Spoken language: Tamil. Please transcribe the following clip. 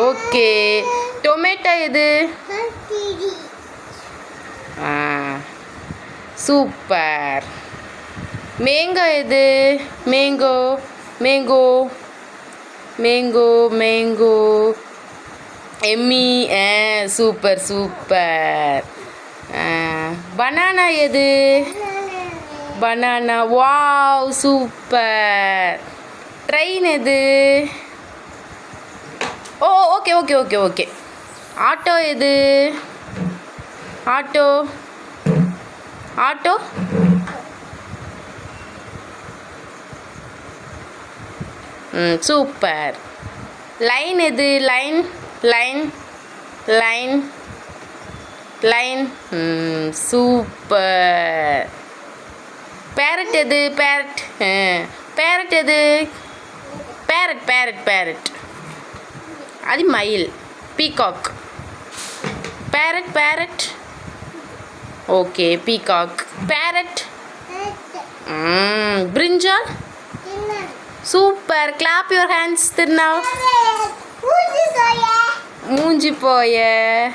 ஓகே. டொமேட்டோ எது? சூப்பர். மேங்கோ எது? மேங்கோ மேங்கோ மேங்கோ மேங்கோ எம்மி. Super super. பனானா எது? பனானா. Wow super. ட்ரெயின் எது? Oh okay okay okay okay. Auto எது? Auto auto super. லைன் எது? Line line line line. Super. Parrot எது? பேரட். பேரட் எது? Parrot parrot parrot. அது மயில். Peacock. Parrot parrot. Okay peacock. Parrot. பிரிஞ்சால். சூப்பர். கிளாப் யுவர் ஹேண்ட்ஸ் திருநாவ். மூஞ்சி போய